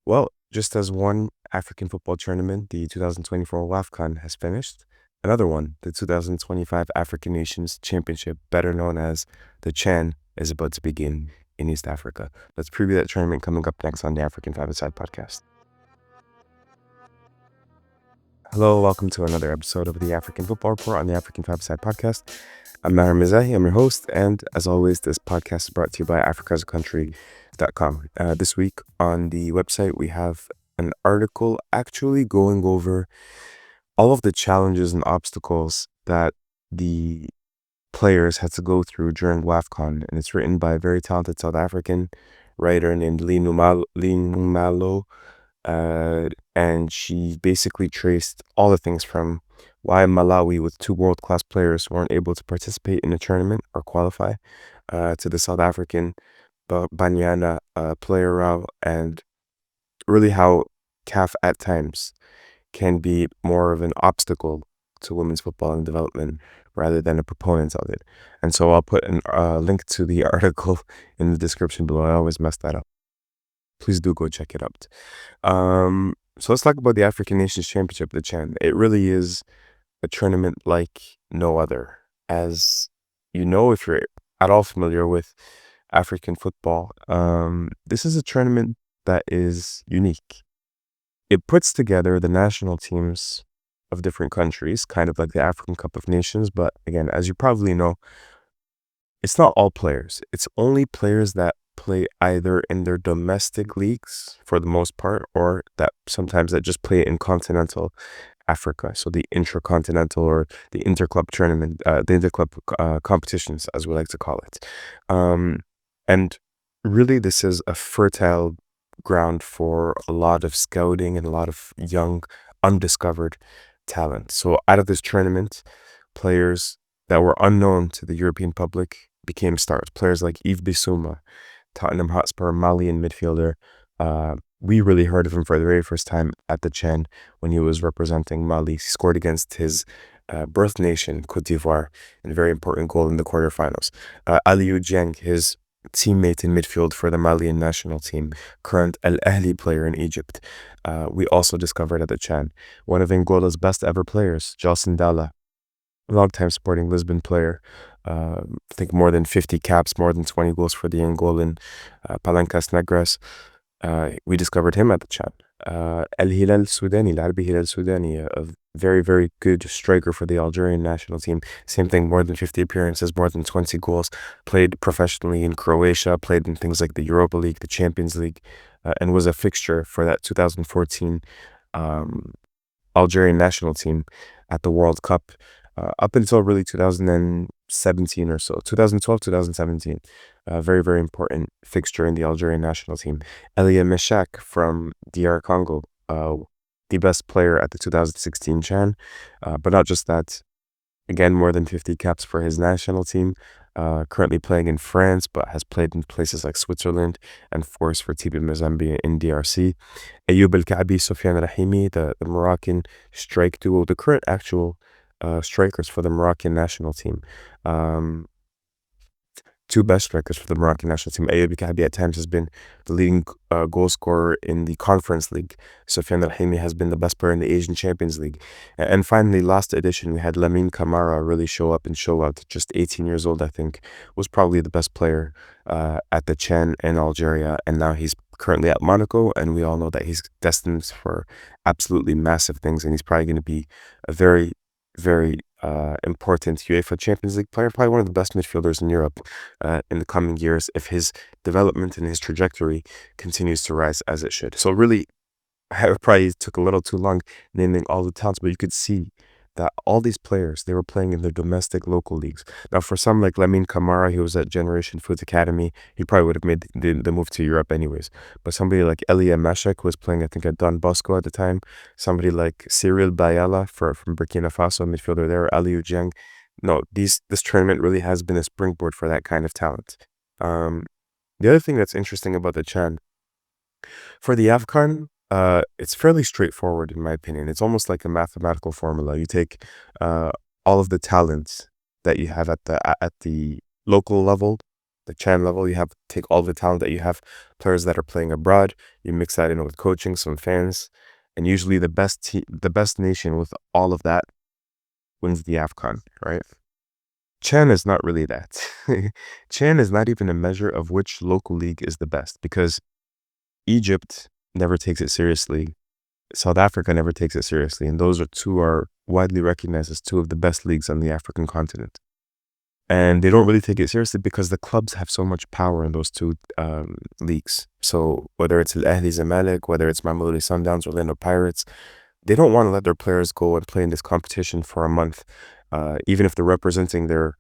Well, just as one African football tournament, the 2024 WAFCON, has finished, another one, the 2025 African Nations Championship, better known as the CHAN, is about to begin in East Africa. Let's preview that tournament coming up next on the African Five-A-Side podcast. Hello, welcome to another episode of the African Football Report on the African Five-A-Side podcast. I'm Maher Mezahi, I'm your host, and as always, this podcast is brought to you by africasacountry.com. This week on the website, we have an article actually going over all of the challenges and obstacles that the players had to go through during WAFCON, and it's written by a very talented South African writer named Lee Numalo, and she basically traced all the things from why Malawi, with two world-class players, weren't able to participate in the tournament or qualify, to the South African Banyana player row, and really how CAF at times can be more of an obstacle to women's football and development rather than a proponent of it. And so I'll put a link to the article in the description below. I always mess that up. Please do go check it out. So let's talk about the African Nations Championship, the CHAN. It really is a tournament like no other. As you know, if you're at all familiar with African football, this is a tournament that is unique. It puts together the national teams of different countries, kind of like the African Cup of Nations. But again, as you probably know, it's not all players. It's only players that play either in their domestic leagues for the most part, or that sometimes that just play in continental Africa. So the intercontinental or the interclub tournament, the interclub competitions, as we like to call it. And really, this is a fertile ground for a lot of scouting and a lot of young, undiscovered talent. So out of this tournament, players that were unknown to the European public became stars. Players like Yves Bissouma, Tottenham Hotspur Malian midfielder. We really heard of him for the very first time at the CHAN when he was representing Mali. He scored against his birth nation, Cote d'Ivoire, in a very important goal in the quarterfinals. Aliou Dieng, his teammate in midfield for the Malian national team, current Al Ahly player in Egypt. We also discovered at the CHAN one of Angola's best ever players, Gelson Dalla, longtime Sporting Lisbon player. I think more than 50 caps, more than 20 goals for the Angolan Palancas Negras. We discovered him at the CHAN. El Hilal Sudani, Larbi Hilal Sudani, a very, very good striker for the Algerian national team. Same thing, more than 50 appearances, more than 20 goals. Played professionally in Croatia, played in things like the Europa League, the Champions League, and was a fixture for that 2014 Algerian national team at the World Cup. Up until really 2017 or so, 2012, 2017. Very, very important fixture in the Algerian national team. Elia Meshak from DR Congo, the best player at the 2016 CHAN. But not just that, again, more than 50 caps for his national team. Currently playing in France, but has played in places like Switzerland and, of course, for TP Mazembe in DRC. Ayoub El-Kaabi, Sofiane Rahimi, the Moroccan strike duo, the current actual strikers for the Moroccan national team. Two best strikers for the Moroccan national team. Ayoub El-Kaabi at times has been the leading goal scorer in the Conference League. Sofiane Rahimi has been the best player in the Asian Champions League. And finally, last edition, we had Lamine Camara really show up and show out. Just 18 years old, I think, was probably the best player at the CHAN in Algeria. And now he's currently at Monaco, and we all know that he's destined for absolutely massive things, and he's probably going to be a very, very important UEFA Champions League player, probably one of the best midfielders in Europe in the coming years if his development and his trajectory continues to rise as it should. So really, I probably took a little too long naming all the talents, but you could see that all these players, they were playing in their domestic local leagues. Now, for some like Lamine Camara, he was at Generation Foot Academy. He probably would have made the move to Europe anyways. But somebody like Elia Meshek, who was playing, I think, at Don Bosco at the time. Somebody like Cyril Bayala from Burkina Faso, midfielder there, Aliou Dieng. No, this tournament really has been a springboard for that kind of talent. The other thing that's interesting about the CHAN, for the AFCON, it's fairly straightforward in my opinion. It's almost like a mathematical formula. You take all of the talents that you have at the local level, the Chan level, you have take all the talent that you have, players that are playing abroad, you mix that in with coaching, some fans, and usually the best nation with all of that wins the AFCON, right? Chan is not really that. Chan is not even a measure of which local league is the best because Egypt never takes it seriously. South Africa never takes it seriously, and those are widely recognized as two of the best leagues on the African continent. And they don't really take it seriously because the clubs have so much power in those two leagues. So whether it's Al Ahly Zamalek, whether it's Mamelodi Sundowns, Orlando Pirates, they don't want to let their players go and play in this competition for a month, even if they're representing their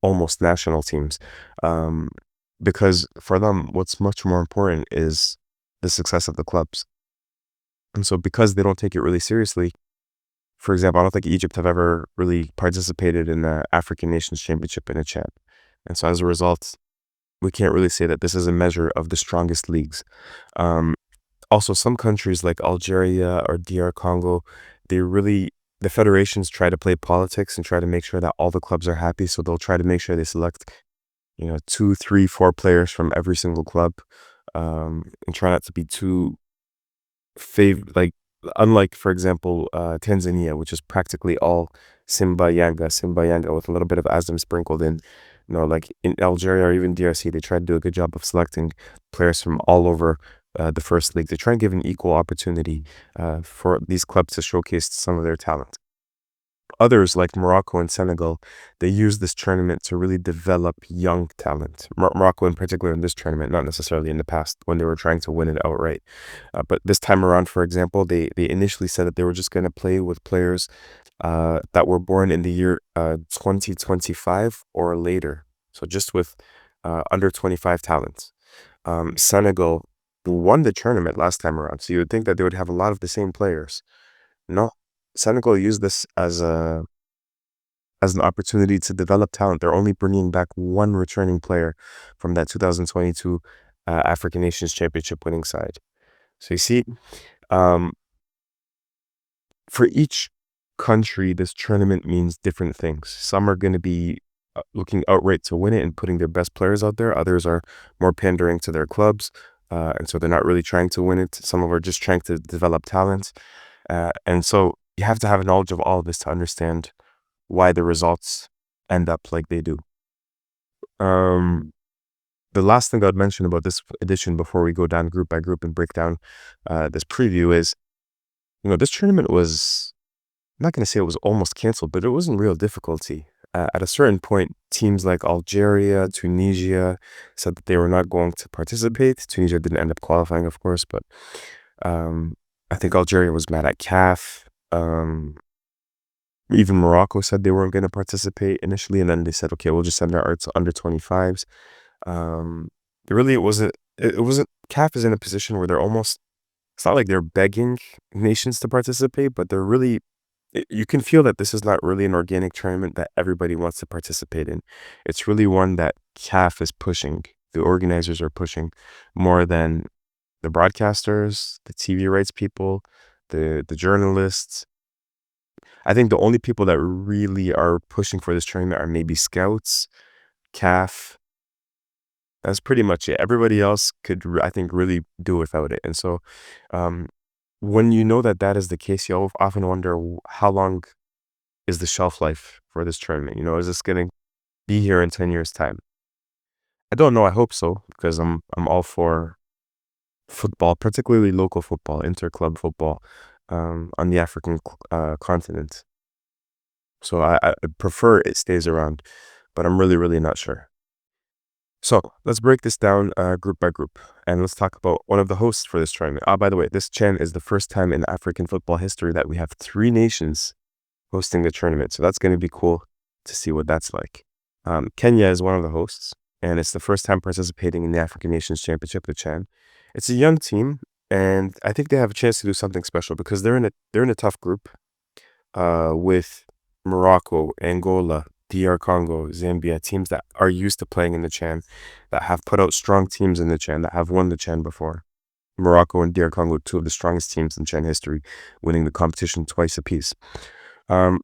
almost national teams. Um, because for them, what's much more important is the success of the clubs. And so because they don't take it really seriously, for example, I don't think Egypt have ever really participated in the African Nations Championship in a Chan. And so as a result, we can't really say that this is a measure of the strongest leagues. Um, Also, some countries like Algeria or DR Congo, they really, the federations try to play politics and try to make sure that all the clubs are happy. So they'll try to make sure they select, two, three, four players from every single club, and try not to be too like unlike, for example, Tanzania, which is practically all Simba Yanga with a little bit of Azam sprinkled in. Like in Algeria or even DRC, they try to do a good job of selecting players from all over the first league. They try and give an equal opportunity for these clubs to showcase some of their talent. Others, like Morocco and Senegal, they use this tournament to really develop young talent. Morocco, in particular, in this tournament, not necessarily in the past when they were trying to win it outright. But this time around, for example, they initially said that they were just going to play with players that were born in the year 2025 or later. So just with under 25 talents. Senegal won the tournament last time around. So you would think that they would have a lot of the same players. No, Senegal used this as an opportunity to develop talent. They're only bringing back one returning player from that 2022 African Nations Championship winning side. So you see, um, for each country, this tournament means different things. Some are going to be looking outright to win it and putting their best players out there. Others are more pandering to their clubs. And so they're not really trying to win it. Some of them are just trying to develop talent. And so you have to have a knowledge of all of this to understand why the results end up like they do. Um, the last thing I'd mention about this edition before we go down group by group and break down this preview is, this tournament was, I'm not going to say it was almost canceled, but it was in real difficulty. At a certain point, teams like Algeria, Tunisia said that they were not going to participate. Tunisia didn't end up qualifying, of course, but I think Algeria was mad at CAF. Even Morocco said they weren't going to participate initially, and then they said, okay, we'll just send our under 25s. It wasn't, CAF is in a position where it's not like they're begging nations to participate, but you can feel that this is not really an organic tournament that everybody wants to participate in. It's really one that CAF is pushing. The organizers are pushing more than the broadcasters, the TV rights people, the journalists. I think the only people that really are pushing for this tournament are maybe scouts, CAF. That's pretty much it. Everybody else could, I think, really do without it. And so when you know that that is the case, you often wonder how long is the shelf life for this tournament? Is this going to be here in 10 years' time? I don't know. I hope so, because I'm all for football, particularly local football, inter-club football on the African continent. So I prefer it stays around, but I'm really, really not sure. So let's break this down group by group, and let's talk about one of the hosts for this tournament. By the way, this Chan is the first time in African football history that we have 3 nations hosting the tournament. So that's going to be cool to see what that's like. Kenya is one of the hosts, and it's the first time participating in the African Nations Championship, the Chan. It's a young team, and I think they have a chance to do something special because they're in a tough group with Morocco, Angola, DR Congo, Zambia, teams that are used to playing in the Chan, that have put out strong teams in the Chan, that have won the Chan before. Morocco and DR Congo, 2 of the strongest teams in Chan history, winning the competition twice apiece. Um,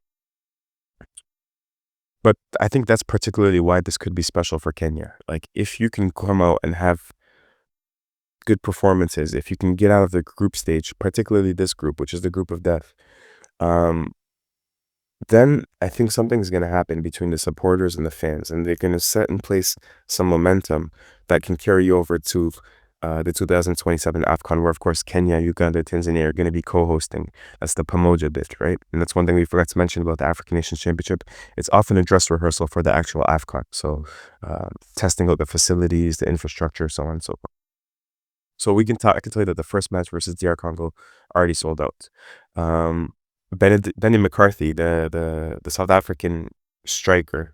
But I think that's particularly why this could be special for Kenya. Like, if you can come out and have good performances, if you can get out of the group stage, particularly this group, which is the group of death, um, then I think something's going to happen between the supporters and the fans, and they're going to set in place some momentum that can carry over to the 2027 AFCON, where, of course, Kenya, Uganda, Tanzania are going to be co-hosting. That's the Pamoja bit, right? And that's one thing we forgot to mention about the African Nations Championship. It's often a dress rehearsal for the actual AFCON. So testing out the facilities, the infrastructure, so on and so forth. So I can tell you that the first match versus DR Congo already sold out. Benny McCarthy, the South African striker,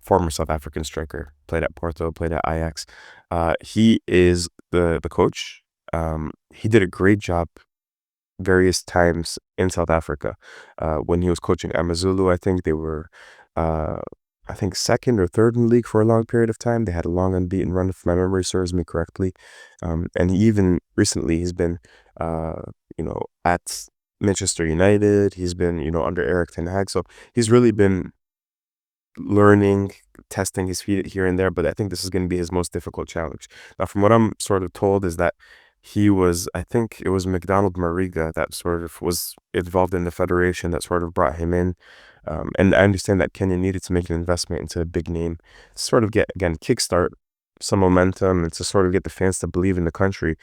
former South African striker, played at Porto, played at Ajax. He is the coach. He did a great job various times in South Africa. When he was coaching Amazulu, I think they were, uh, I think second or third in the league for a long period of time. They had a long unbeaten run, if my memory serves me correctly. And even recently, he's been, at Manchester United. He's been, under Eric Ten Hag. So he's really been learning, testing his feet here and there, but I think this is going to be his most difficult challenge. Now, from what I'm sort of told, is that I think it was McDonald Mariga that sort of was involved in the federation that sort of brought him in. And I understand that Kenya needed to make an investment into a big name, to sort of get, again, kickstart some momentum and to sort of get the fans to believe in the country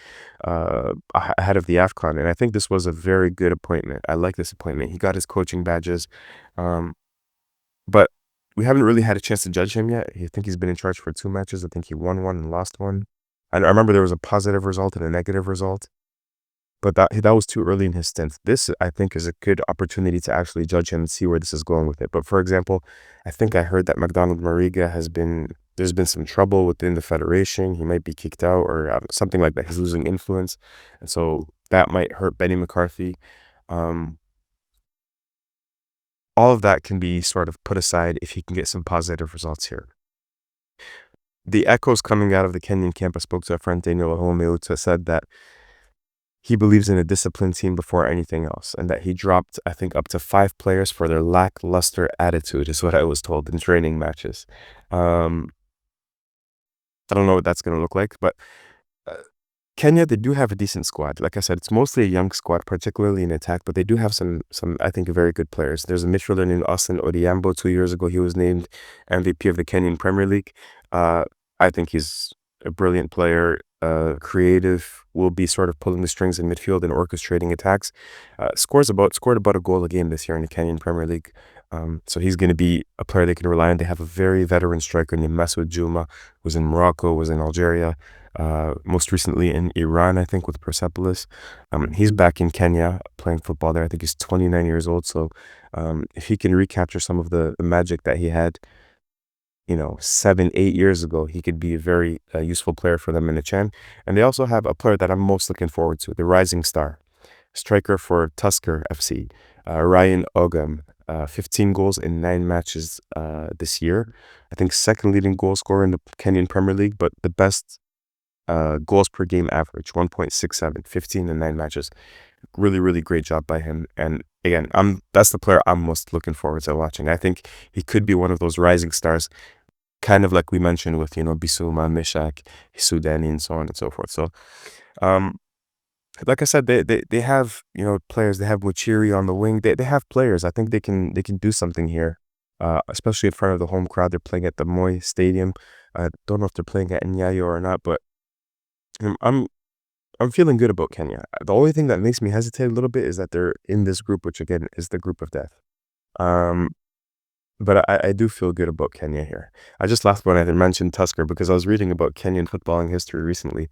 ahead of the AFCON. And I think this was a very good appointment. I like this appointment. He got his coaching badges. Um, but we haven't really had a chance to judge him yet. I think he's been in charge for 2 matches. I think he won one and lost one. And I remember there was a positive result and a negative result, but that was too early in his stint. This, I think, is a good opportunity to actually judge him and see where this is going with it. But for example, I think I heard that McDonald Mariga there's been some trouble within the federation. He might be kicked out or something like that. He's losing influence. And so that might hurt Benny McCarthy. Um, all of that can be sort of put aside if he can get some positive results here. The echoes coming out of the Kenyan camp, I spoke to a friend, Daniel Ahomeuta, said that he believes in a disciplined team before anything else, and that he dropped, I think, up to 5 players for their lackluster attitude, is what I was told in training matches. Um, I don't know what that's going to look like, but uh, Kenya, they do have a decent squad. Like I said, it's mostly a young squad, particularly in attack, but they do have some I think, very good players. There's a midfielder named Austin Odiambo. 2 years ago, he was named MVP of the Kenyan Premier League. Uh, I think he's a brilliant player, creative, will be sort of pulling the strings in midfield and orchestrating attacks. Scored about a goal a game this year in the Kenyan Premier League. So he's going to be a player they can rely on. They have a very veteran striker named Masoud Juma, who's in Morocco, was in Algeria, most recently in Iran, I think, with Persepolis. He's back in Kenya playing football there. I think he's 29 years old. So if he can recapture some of the magic that he had, 7, 8 years ago, he could be a very useful player for them in the Chan. And they also have a player that I'm most looking forward to, the rising star, striker for Tusker FC, Ryan Ogam. 15 goals in 9 matches this year. I think second leading goal scorer in the Kenyan Premier League, but the best goals per game average, 1.67, 15 in 9 matches. Really, really great job by him. And again, that's the player I'm most looking forward to watching. I think he could be one of those rising stars, kind of like we mentioned with, Bissouma, Meshak, Sudani, and so on and so forth. So, like I said, they have, players. They have Muchiri on the wing. They have players. I think they can do something here, especially in front of the home crowd. They're playing at the Moi Stadium. I don't know if they're playing at Nyayo or not, but I'm I'm feeling good about Kenya. The only thing that makes me hesitate a little bit is that they're in this group, which again is the group of death. Um, but I do feel good about Kenya here. I just laughed when I mentioned Tusker because I was reading about Kenyan footballing history recently.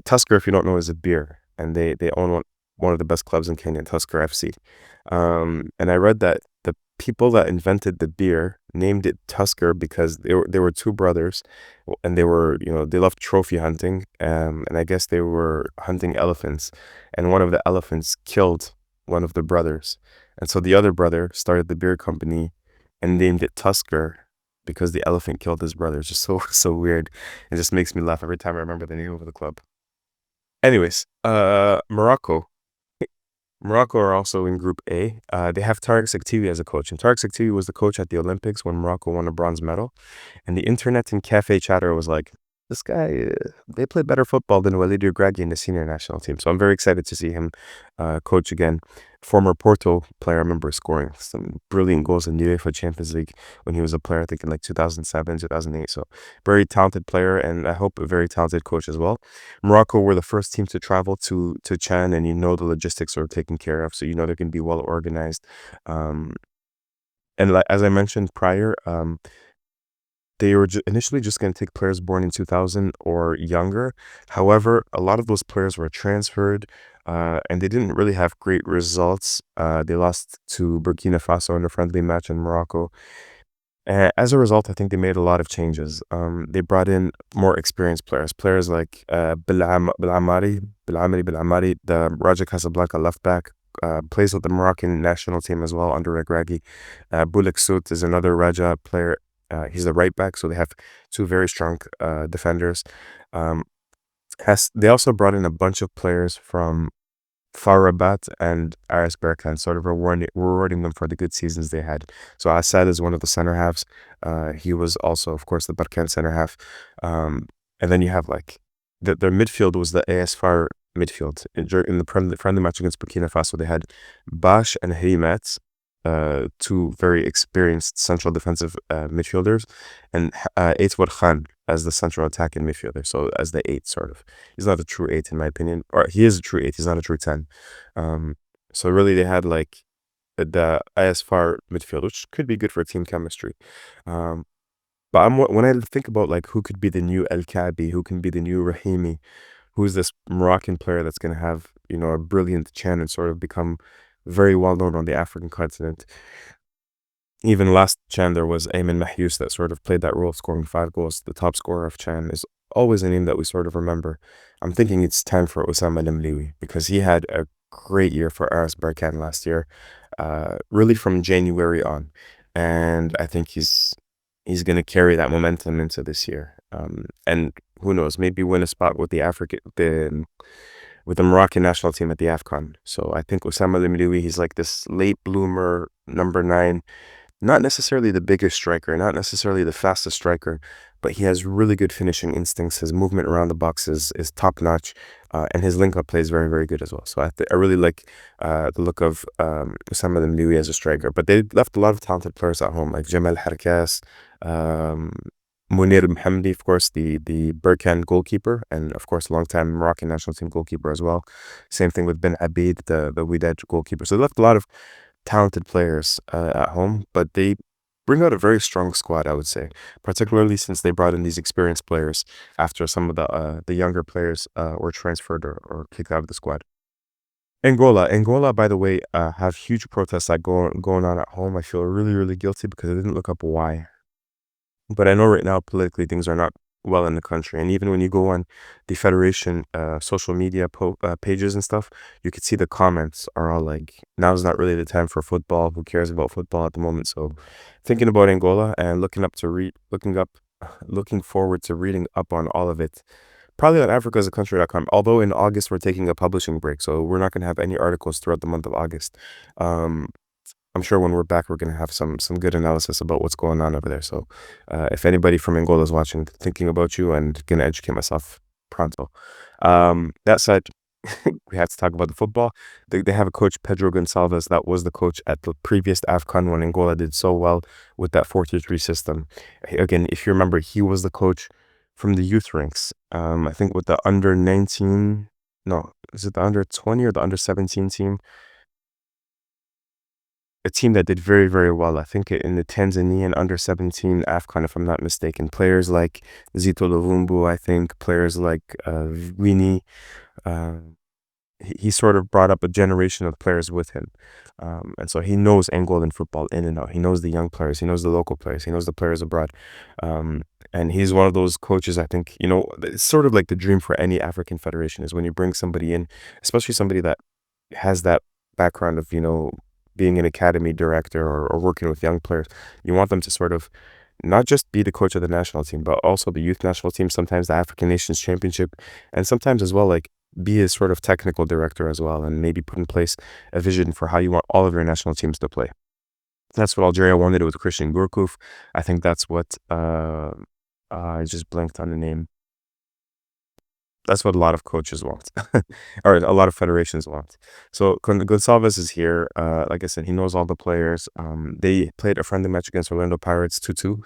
Tusker, if you don't know, is a beer, and they own one of the best clubs in Kenya, Tusker FC. And I read that the people that invented the beer named it Tusker because they were 2 brothers, and they loved trophy hunting, and I guess they were hunting elephants, and one of the elephants killed one of the brothers, and so the other brother started the beer company and named it Tusker because the elephant killed his brother. It's just so so weird. It just makes me laugh every time I remember the name of the club. Anyways, Morocco. Morocco are also in Group A. They have Tarek Sektiwi as a coach, and Tarek Sektiwi was the coach at the Olympics when Morocco won a bronze medal. And the internet and cafe chatter was like, this guy, they play better football than Walid Regragui in the senior national team. So I'm very excited to see him coach again. Former Porto player, I remember scoring some brilliant goals in the UEFA Champions League when he was a player, I think in like 2007, 2008. So very talented player, and I hope a very talented coach as well. Morocco were the first team to travel to Chan, and you know the logistics are taken care of, so you know they're going to be well organized. Um, and like, as I mentioned prior, they were initially just going to take players born in 2000 or younger. However, a lot of those players were transferred, and they didn't really have great results. They lost to Burkina Faso in a friendly match in Morocco. As a result, I think they made a lot of changes. They brought in more experienced players, players like Belamari, the Raja Casablanca left back, plays with the Moroccan national team as well under Regragui. Boulek Sout is another Raja player. He's the right back, so they have two very strong defenders. Um, they also brought in a bunch of players from FAR Rabat and RS Berkane, sort of rewarding them for the good seasons they had. So Assad is one of the center halves. He was also, of course, the Berkane center half. Um, and then you have like their midfield was the AS FAR midfield. In the friendly match against Burkina Faso, they had Bash and Hrimet, two very experienced central defensive midfielders, and Eitwar Khan as the central attacking midfielder. So as the eight, sort of. He's not a true eight in my opinion, or he is a true eight. He's not a true 10. So really, they had like the ISFAR midfield, which could be good for team chemistry. Um, but when I think about like who could be the new El Kabi, who can be the new Rahimi, who's this Moroccan player that's going to have, a brilliant chin and sort of become very well known on the African continent. Even last Chan, there was Ayman Mahyous that sort of played that role, scoring 5 goals. The top scorer of Chan is always a name that we sort of remember. I'm thinking it's time for Osama Lemliwi because he had a great year for RS Berkane last year, really from January on. And I think he's going to carry that momentum into this year. And who knows, maybe win a spot with with the Moroccan national team at the AFCON. So I think Osama Lemliwi, he's like this late bloomer, number 9. Not necessarily the biggest striker, not necessarily the fastest striker, but he has really good finishing instincts. His movement around the box is top notch, and his link up play is very, very good as well. So I really like the look of Osama Lemliwi as a striker. But they left a lot of talented players at home, like Jamal Harkas, um, Munir Mhamdi, of course, the Berkane goalkeeper, and of course, longtime Moroccan national team goalkeeper as well. Same thing with Ben Abid, the Wydad goalkeeper. So they left a lot of talented players at home, but they bring out a very strong squad, I would say, particularly since they brought in these experienced players after some of the younger players were transferred or kicked out of the squad. Angola, by the way, have huge protests going on at home. I feel really, really guilty because I didn't look up why. But I know right now politically things are not well in the country, and even when you go on the federation social media pages and stuff, you could see the comments are all like, "Now's not really the time for football. Who cares about football at the moment?" So, thinking about Angola and looking forward to reading up on all of it. Probably on africasacountry.com. Although in August we're taking a publishing break, so we're not going to have any articles throughout the month of August. Um, I'm sure when we're back, we're going to have some good analysis about what's going on over there. So if anybody from Angola is watching, thinking about you and going to educate myself pronto. That said, we have to talk about the football. They have a coach, Pedro Gonçalves, that was the coach at the previous AFCON when Angola did so well with that 4-3 system. Again, if you remember, he was the coach from the youth ranks. I think with the under 19, no, is it the under 20 or the under 17 team? A team that did very, very well. I think in the Tanzanian under 17 AFCON, if I'm not mistaken. Players like Zito Luvumbu, I think, players like Winnie. Uh, he sort of brought up a generation of players with him. And so he knows Angolan football in and out. He knows the young players. He knows the local players. He knows the players abroad. And he's one of those coaches, I think, it's sort of like the dream for any African federation is when you bring somebody in, especially somebody that has that background of, being an academy director or working with young players. You want them to sort of not just be the coach of the national team, but also the youth national team, sometimes the African Nations Championship, and sometimes as well, like be a sort of technical director as well, and maybe put in place a vision for how you want all of your national teams to play. That's what Algeria wanted with Christian Gourcuff. I think that's what I just blanked on the name. That's what a lot of coaches want, or a lot of federations want. So Gonçalves is here. Like I said, he knows all the players. They played a friendly match against Orlando Pirates 2-2,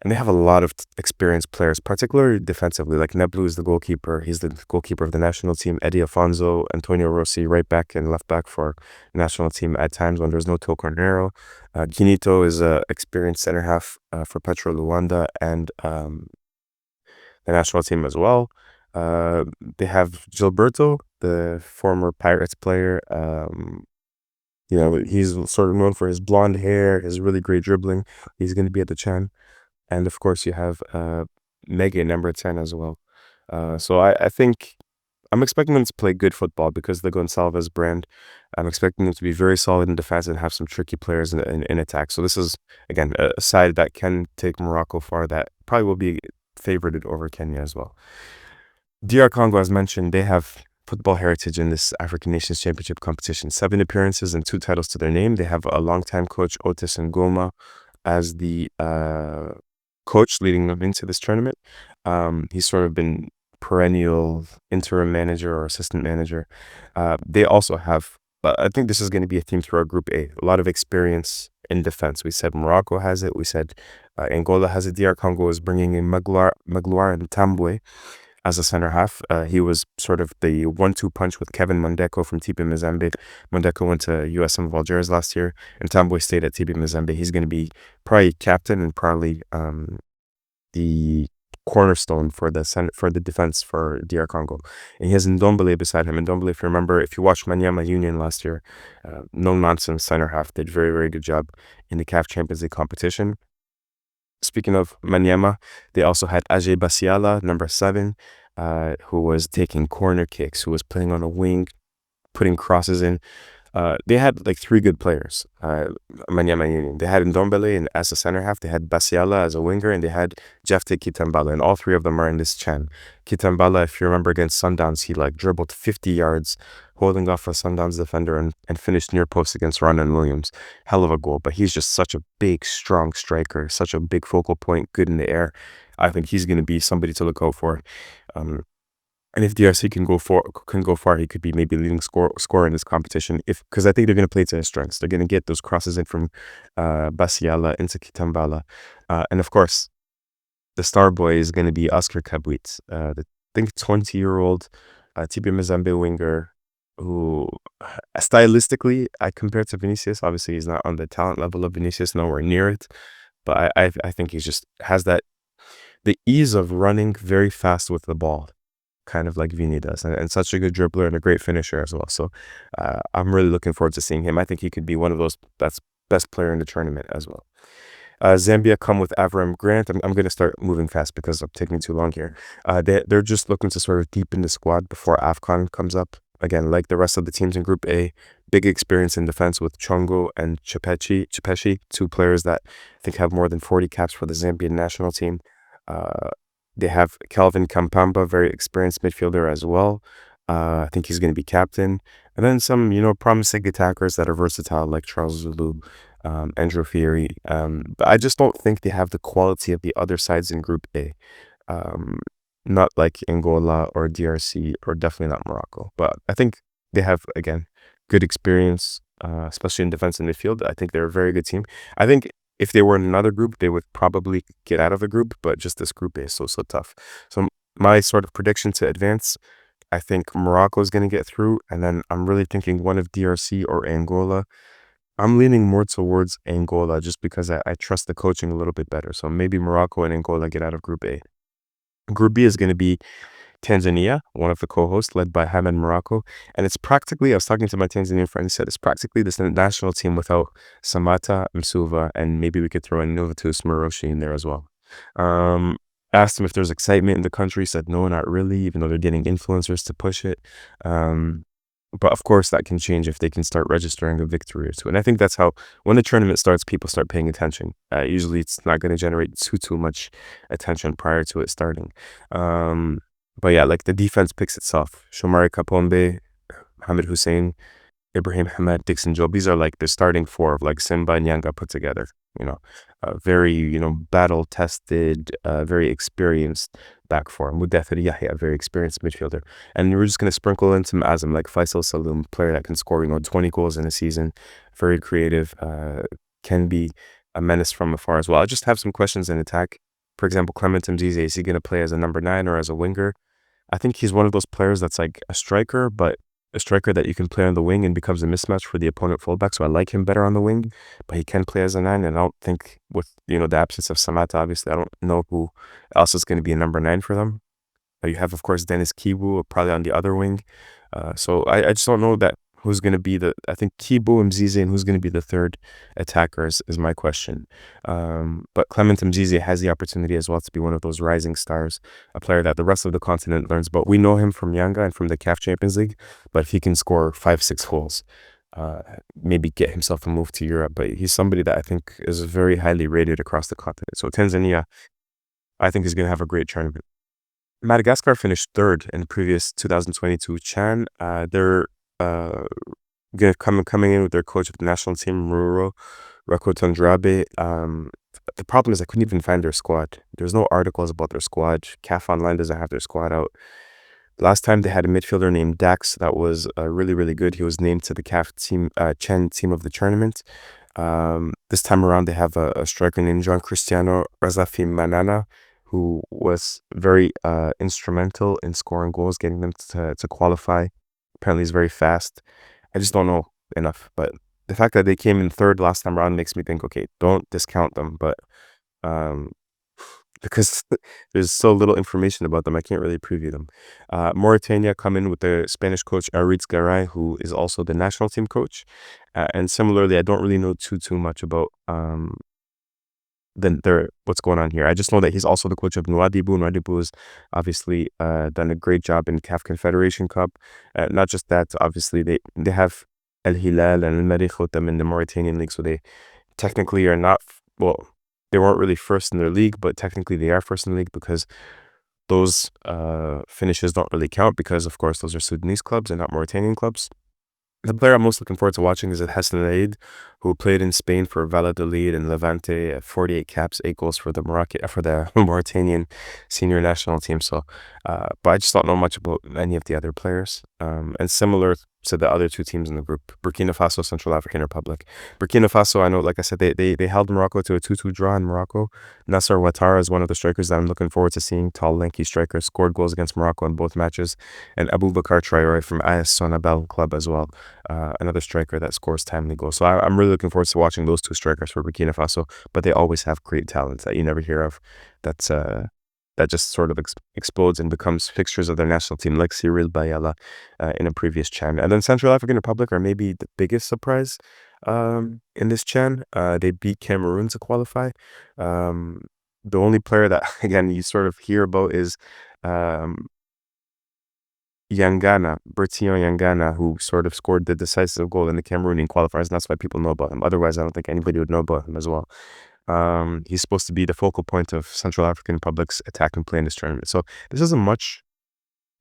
and they have a lot of experienced players, particularly defensively. Like Neblu is the goalkeeper. He's the goalkeeper of the national team. Eddie Afonso, Antonio Rossi, right back and left back for national team at times when there's no Teo Cornero. Ginito is a experienced center half for Petro Luanda and the national team as well. They have Gilberto, the former Pirates player. He's sort of known for his blonde hair, his really great dribbling. He's going to be at the Chan. And of course, you have Mega number 10 as well. So I think I'm expecting them to play good football because the Gonçalves brand. I'm expecting them to be very solid in defense and have some tricky players in attack. So this is, again, a side that can take Morocco far, that probably will be favored over Kenya as well. DR Congo, as mentioned, they have football heritage in this African Nations Championship competition. 7 appearances and 2 titles to their name. They have a longtime coach, Otis Ngoma, as the coach leading them into this tournament. He's sort of been perennial interim manager or assistant manager. They also have, I think this is going to be a theme throughout Group A, a lot of experience in defense. We said Morocco has it. We said Angola has it. DR Congo is bringing in Magloire and Tambwe as a center half. He was sort of the 1-2 punch with Kevin Mondeko from TP Mazembe. Mondeko went to USM of Algiers last year, and Tambwe stayed at TP Mazembe. He's going to be probably captain and probably the cornerstone for the defense for DR Congo. And he has Ndombele beside him. Ndombele, if you remember, if you watched Manyama Union last year, no nonsense center half, did very, very good job in the CAF Champions League competition. Speaking of Manyama, they also had Ajay Basiala, number 7, who was taking corner kicks, who was playing on a wing, putting crosses in. They had like 3 good players, Manyama Union. They had Ndombele as a center half, they had Basiala as a winger, and they had Jefte Kitambala, and all 3 of them are in this Chan. Kitambala, if you remember against Sundowns, he like dribbled 50 yards, holding off a Sundowns defender and finished near post against Ronan Williams. Hell of a goal, but he's just such a big, strong striker, such a big focal point, good in the air. I think he's going to be somebody to look out for. And if DRC can go far, he could be maybe leading scorer in this competition. Because I think they're going to play to his strengths. They're going to get those crosses in from Basiala into Kitambala, and of course, the star boy is going to be Oscar Kabwit, the I think 20-year-old TP Mazembe winger, who stylistically I compare to Vinicius. Obviously, he's not on the talent level of Vinicius, nowhere near it. But I think he just has the ease of running very fast with the ball, kind of like Vini does, and such a good dribbler and a great finisher as well. So I'm really looking forward to seeing him. I think he could be one of those that's best player in the tournament as well. Zambia come with Avram Grant. I'm going to start moving fast because I'm taking too long here. They're just looking to sort of deepen the squad before AFCON comes up. Again, like the rest of the teams in Group A, big experience in defense with Chongo and Chipeshi, 2 players that I think have more than 40 caps for the Zambian national team. They have Kelvin Kampamba, very experienced midfielder as well. I think he's going to be captain. And then some, promising attackers that are versatile, like Charles Zulu, Andrew Fieri. But I just don't think they have the quality of the other sides in Group A. Not like Angola or DRC, or definitely not Morocco. But I think they have, again, good experience, especially in defense and midfield. I think they're a very good team. I think if they were in another group, they would probably get out of the group, but just this group A is so tough. So my sort of prediction to advance, I think Morocco is going to get through, and then I'm really thinking one of DRC or Angola. I'm leaning more towards Angola just because I trust the coaching a little bit better. So maybe Morocco and Angola get out of Group A. Group B is going to be Tanzania, one of the co-hosts, led by Hamed Morocco. And it's practically, I was talking to my Tanzanian friend, he said it's practically this national team without Samata, Msuva, and maybe we could throw in Novatus Maroshi in there as well. Asked him if there's excitement in the country, said no, not really, even though they're getting influencers to push it. But of course, that can change if they can start registering a victory or 2. And I think that's how, when the tournament starts, people start paying attention. Usually it's not going to generate too much attention prior to it starting. But yeah, like the defense picks itself. Shomari Kapombe, Mohamed Hussein, Ibrahim Hamad, Dixon Job. These are like the starting four of like Simba and Yanga put together. You know, very battle tested, very experienced back four. Mudathir Yahya, a very experienced midfielder, and we're just gonna sprinkle in some Azam like Faisal Saloom, player that can score 20 goals in a season, very creative, can be a menace from afar as well. I just have some questions in attack. For example, Clement Mzize, is he gonna play as a number 9 or as a winger? I think he's one of those players that's like a striker, but a striker that you can play on the wing and becomes a mismatch for the opponent fullback. So I like him better on the wing, but he can play as a 9. And I don't think with, the absence of Samata, obviously, I don't know who else is going to be a number 9 for them. You have, of course, Dennis Kibu probably on the other wing. So I just don't know that who's going to be I think Kibu and Mzize, and who's going to be the third attacker is my question. But Clement Mzize has the opportunity as well to be one of those rising stars, a player that the rest of the continent learns about. We know him from Yanga and from the CAF Champions League, but if he can score 5-6 goals, maybe get himself a move to Europe. But he's somebody that I think is very highly rated across the continent. So Tanzania, I think, is going to have a great tournament. Madagascar finished third in the previous 2022 Chan. They're gonna coming in with their coach of the national team, Ruro Rakotondrabe. The problem is I couldn't even find their squad. There's no articles about their squad. CAF Online doesn't have their squad out. Last time they had a midfielder named Dax that was really, really good. He was named to the CAF team, Chen team of the tournament. This time around, they have a striker named Jean Cristiano Razafi Manana, who was very instrumental in scoring goals, getting them to qualify. Apparently, he's very fast. I just don't know enough. But the fact that they came in third last time around makes me think, okay, don't discount them. But because there's so little information about them, I can't really preview them. Mauritania come in with the Spanish coach Aritz Garay, who is also the national team coach. And similarly, I don't really know too much about what's going on here. I just know that he's also the coach of Nouadhibou. Nouadhibou has obviously done a great job in CAF Confederation Cup. Not just that, obviously they have El Hilal and El Merreikh Hotam in the Mauritanian league, so they technically are not, well, they weren't really first in their league, but technically they are first in the league because those finishes don't really count because, of course, those are Sudanese clubs and not Mauritanian clubs. The player I'm most looking forward to watching is Hassan Aid, who played in Spain for Valladolid and Levante, 48 caps, 8 goals for the Mauritanian senior national team. So, but I just don't know much about any of the other players. And similar to the other two teams in the group, Burkina Faso, Central African Republic. Burkina Faso, I know, like I said, they held Morocco to a 2-2 draw in Morocco. Nasser Ouattara is one of the strikers that I'm looking forward to seeing. Tall, lanky striker, scored goals against Morocco in both matches. And Aboubakar Traore from AS Sonabel Club as well, another striker that scores timely goals. So I'm really looking forward to watching those two strikers for Burkina Faso, but they always have great talents that you never hear of. That just sort of explodes and becomes fixtures of their national team, like Cyril Bayala in a previous Chan. And then Central African Republic are maybe the biggest surprise in this Chan. They beat Cameroon to qualify. The only player that, again, you sort of hear about is Yangana, Bertillon Yangana, who sort of scored the decisive goal in the Cameroonian qualifiers, and that's why people know about him. Otherwise, I don't think anybody would know about him as well. He's supposed to be the focal point of Central African Republic's attack and play in this tournament. So this is a much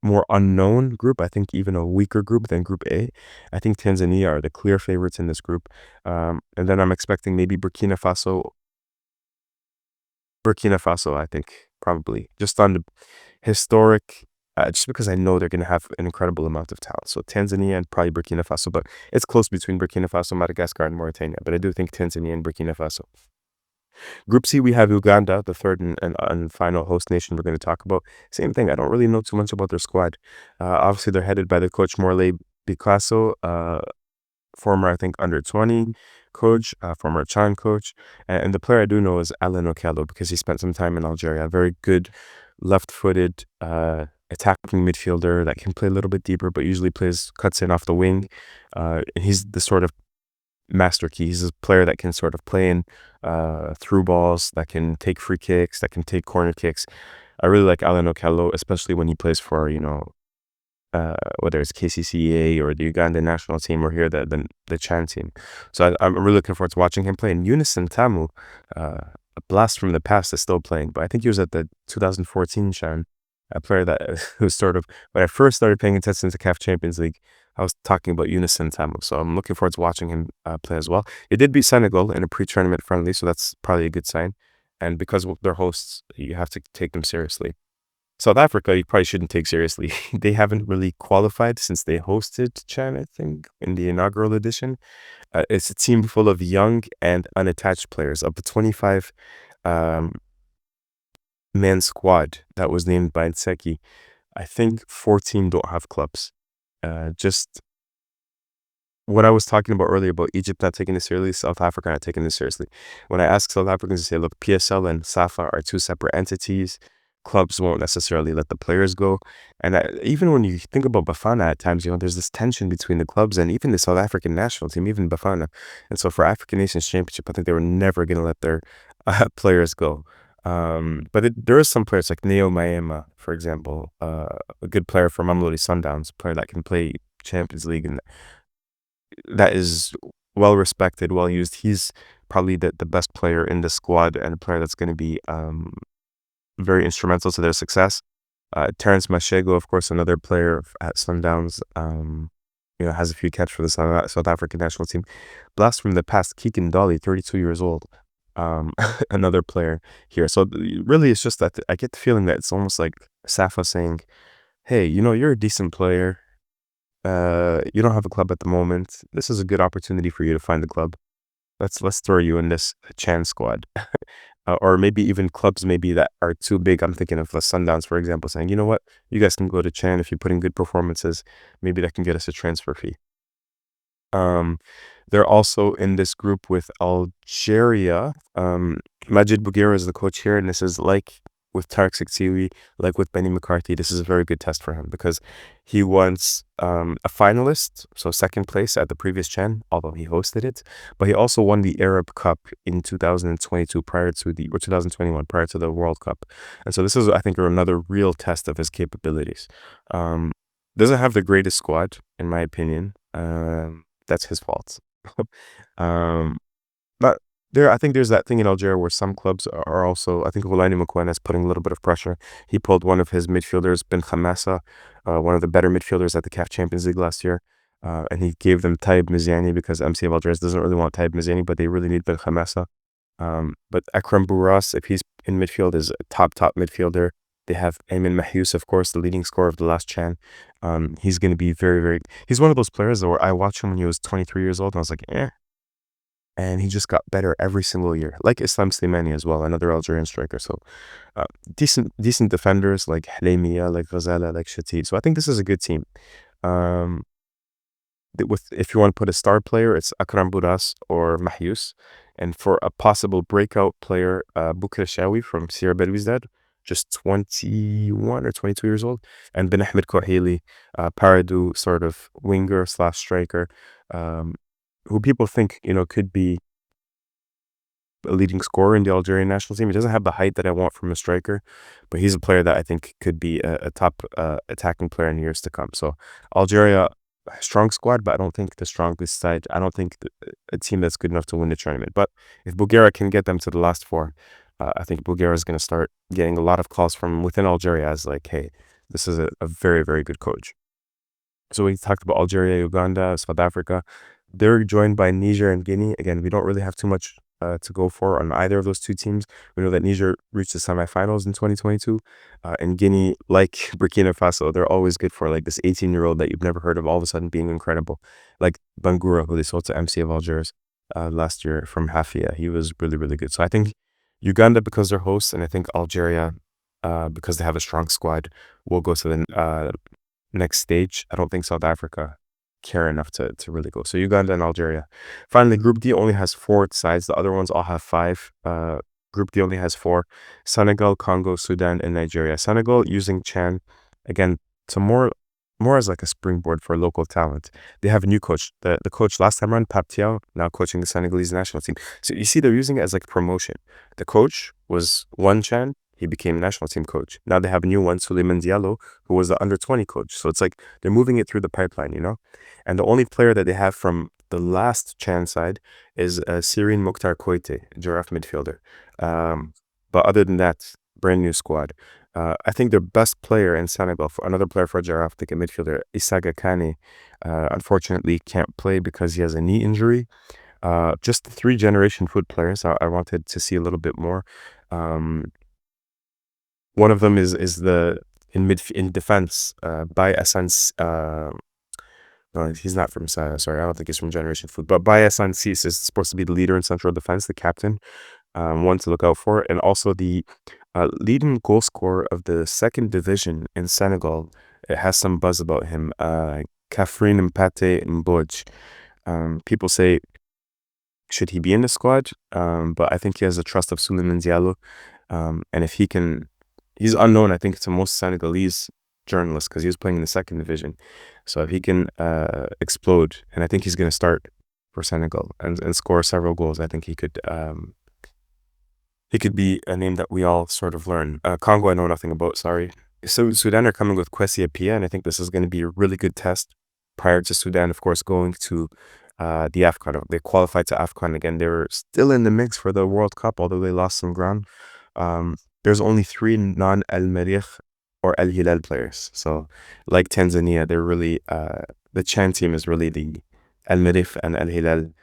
more unknown group. I think even a weaker group than Group A. I think Tanzania are the clear favorites in this group. And then I'm expecting maybe Burkina Faso, I think, probably. Just on the historic, just because I know they're going to have an incredible amount of talent. So Tanzania and probably Burkina Faso, but it's close between Burkina Faso, Madagascar, and Mauritania. But I do think Tanzania and Burkina Faso. Group C, we have Uganda, the third and final host nation we're going to talk about. Same thing. I don't really know too much about their squad. Obviously, they're headed by the coach Morley Picasso, former, I think, under-20 coach, former Chan coach. And the player I do know is Alan Okello because he spent some time in Algeria. A very good left-footed attacking midfielder that can play a little bit deeper, but usually cuts in off the wing. And he's the sort of master key. He's a player that can sort of play in through balls, that can take free kicks, that can take corner kicks. I really like Alan Okello, especially when he plays for, whether it's KCCA or the Ugandan national team or here the Chan team. So I'm really looking forward to watching him play. And Unison Tamu, a blast from the past, is still playing, but I think he was at the 2014 Chan. a player that who sort of, when I first started paying attention to CAF Champions League, I was talking about Unison Tamu. So I'm looking forward to watching him play as well. It did beat Senegal in a pre-tournament friendly, so that's probably a good sign. And because they're hosts, you have to take them seriously. South Africa, you probably shouldn't take seriously. They haven't really qualified since they hosted Chan, I think, in the inaugural edition. It's a team full of young and unattached players. Of the 25 um, man squad that was named by Nseki, I think 14 don't have clubs. Just what I was talking about earlier about Egypt not taking this seriously, South Africa not taking this seriously. When I ask South Africans, they say, look, PSL and SAFA are two separate entities. Clubs won't necessarily let the players go. And even when you think about Bafana at times, there's this tension between the clubs and even the South African national team, even Bafana. And so for African Nations Championship, I think they were never going to let their players go. But there is some players like Neo Maema, for example, a good player for Mamelodi Sundowns, a player that can play Champions League and that is well respected, well used. He's probably the best player in the squad and a player that's going to be very instrumental to their success. Terence Mashego, of course, another player at Sundowns, has a few catch for the South African national team. Blast from the past, Keegan Dolly, 32 years old, another player here. So really, it's just that I get the feeling that it's almost like Safa saying, hey, you're a decent player. You don't have a club at the moment. This is a good opportunity for you to find a club. Let's throw you in this Chan squad. Or maybe even clubs maybe that are too big. I'm thinking of the Sundowns, for example, saying, you know what, you guys can go to Chan if you put in good performances. Maybe that can get us a transfer fee. They're also in this group with Algeria. Majid Bouguera is the coach here, and this is like with Tarek Siktiwi, like with Benny McCarthy. This is a very good test for him because he was a finalist, so second place at the previous Chan, although he hosted it. But he also won the Arab Cup in 2022 or 2021 prior to the World Cup. And so this is, I think, another real test of his capabilities. Doesn't have the greatest squad, in my opinion. That's his fault. um, but I think there's that thing in Algeria where some clubs are also, I think Oulaini Moukouena is putting a little bit of pressure. He pulled one of his midfielders, Ben Khamassa, one of the better midfielders at the CAF Champions League last year. And he gave them Taib Miziani because MCF Algeria doesn't really want Taib Miziani, but they really need Ben Khamassa. But Akram Bourras, if he's in midfield, is a top midfielder. They have Ayman Mahyous, of course, the leading scorer of the last Chan. He's going to be very, very... He's one of those players where I watched him when he was 23 years old, and I was like, and he just got better every single year, like Islam Slimani as well, another Algerian striker. So decent defenders like Hlemia, like Ghazala, like Shatid. So I think this is a good team. If you want to put a star player, it's Akram Bourras or Mahyous. And for a possible breakout player, Boukra Shawi from Sierra Belouizdad, just 21 or 22 years old. And Ben Ahmed Kouhili, Paradou sort of winger / striker, who people think, could be a leading scorer in the Algerian national team. He doesn't have the height that I want from a striker, but he's a player that I think could be a top attacking player in years to come. So Algeria, strong squad, but I don't think the strongest side. I don't think a team that's good enough to win the tournament. But if Bulgaria can get them to the last four, I think Bulgaria is going to start getting a lot of calls from within Algeria as like, hey, this is a very, very good coach. So we talked about Algeria, Uganda, South Africa. They're joined by Niger and Guinea. Again, we don't really have too much to go for on either of those two teams. We know that Niger reached the semifinals in 2022. And Guinea, like Burkina Faso, they're always good for like this 18-year-old that you've never heard of all of a sudden being incredible. Like Bangura, who they sold to MC of Algiers last year from Hafia. He was really, really good. So I think Uganda, because they're hosts, and I think Algeria, because they have a strong squad, will go to the next stage. I don't think South Africa care enough to really go. So Uganda and Algeria. Finally, Group D only has 4 sides. The other ones all have 5. Group D only has 4. Senegal, Congo, Sudan, and Nigeria. Senegal using Chan, again, to more as like a springboard for local talent. They have a new coach. The coach last time around, Pape Thiaw, now coaching the Senegalese national team. So you see, they're using it as like promotion. The coach was one Chan. He became national team coach. Now they have a new one, Souleymane Diallo, who was the under-20 coach. So it's like they're moving it through the pipeline, And the only player that they have from the last Chan side is Sirine Mokhtar Koite, giraffe midfielder. But other than that, brand new squad. I think their best player in Senegal, for another player for Giraffe, the midfielder, Isaga Kane, unfortunately can't play because he has a knee injury. Just the three generation foot players. I wanted to see a little bit more. One of them is the in defense by Essence. No, he's not from sorry, I don't think he's from Generation Foot. But by Essence is supposed to be the leader in central defense, the captain. One to look out for, and also the leading goal scorer of the second division in Senegal. It has some buzz about him. Kafrin Mpate Mbodj. People say, should he be in the squad? But I think he has the trust of Souleymane Diallo. And if he can, he's unknown, I think, to most Senegalese journalists because he was playing in the second division. So if he can explode, and I think he's going to start for Senegal and score several goals, I think he could be a name that we all sort of learn. Congo, I know nothing about, sorry. So Sudan are coming with Kwesi Appiah, and I think this is going to be a really good test prior to Sudan, of course, going to the AFCON. They qualified to AFCON again. They were still in the mix for the World Cup, although they lost some ground. There's only 3 non-El Merrikh or El Hilal players. So like Tanzania, they're really, the Chan team is really the El Merrikh and El Hilal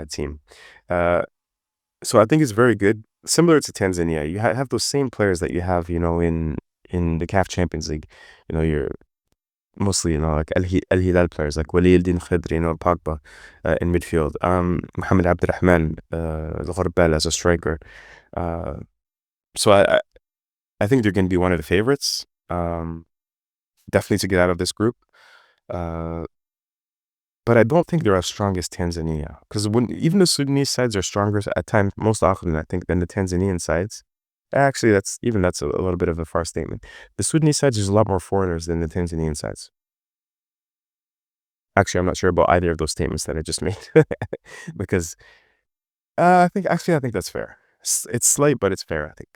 team. So I think it's very good. Similar to Tanzania, you have those same players that you have, in the CAF Champions League. You're mostly, like El Hilal players, like Wali El-Din Khedri, Pogba in midfield. Mohamed Abdurrahman, Gharbel as a striker. So I think they're going to be one of the favorites. Definitely to get out of this group. But I don't think they're as strong as Tanzania. Because even the Sudanese sides are stronger at times, most often, I think, than the Tanzanian sides. Actually, that's a little bit of a far statement. The Sudanese sides, there's a lot more foreigners than the Tanzanian sides. Actually, I'm not sure about either of those statements that I just made. Because I think that's fair. It's slight, but it's fair, I think.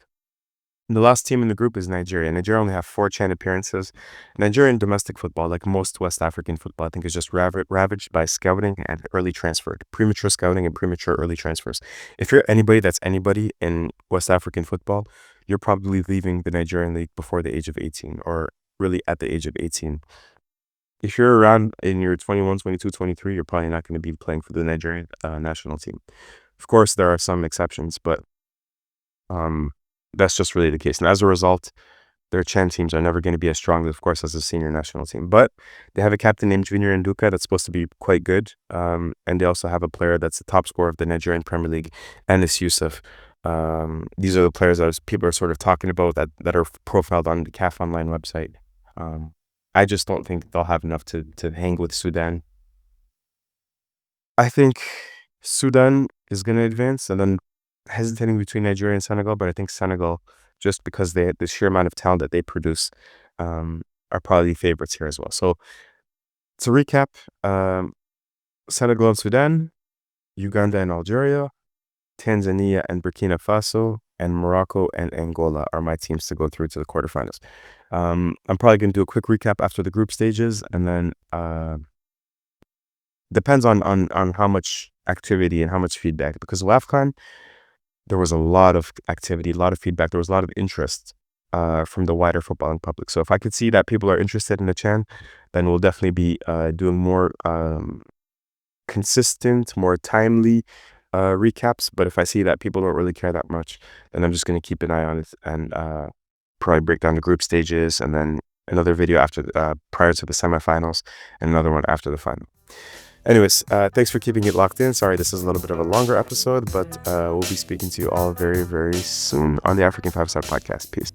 The last team in the group is Nigeria. Nigeria only have 4 CHAN appearances. Nigerian domestic football, like most West African football, I think is just ravaged by scouting and early transfer, premature scouting and premature early transfers. If you're anybody that's anybody in West African football, you're probably leaving the Nigerian league before the age of 18, or really at the age of 18. If you're around in your 21, 22, 23, you're probably not going to be playing for the Nigerian national team. Of course, there are some exceptions, but that's just really the case. And as a result, their CHAN teams are never going to be as strong, of course, as the senior national team. But they have a captain named Junior Nduka that's supposed to be quite good. And they also have a player that's the top scorer of the Nigerian Premier League, Anis Yusuf. These are the players that people are sort of talking about that are profiled on the CAF Online website. I just don't think they'll have enough to hang with Sudan. I think Sudan is going to advance, and then hesitating between Nigeria and Senegal, but I think Senegal, just because the sheer amount of talent that they produce, are probably favorites here as well. So to recap, Senegal and Sudan, Uganda and Algeria, Tanzania and Burkina Faso, and Morocco and Angola are my teams to go through to the quarterfinals. I'm probably going to do a quick recap after the group stages, and then depends on how much activity and how much feedback, because WAFCON, there was a lot of activity, a lot of feedback. There was a lot of interest from the wider footballing public. So if I could see that people are interested in the CHAN, then we'll definitely be doing more consistent, more timely recaps. But if I see that people don't really care that much, then I'm just going to keep an eye on it and probably break down the group stages, and then another video after prior to the semifinals, and another one after the final. Anyways, thanks for keeping it locked in. Sorry, this is a little bit of a longer episode, but we'll be speaking to you all very, very soon on the African 5-Star Podcast. Peace.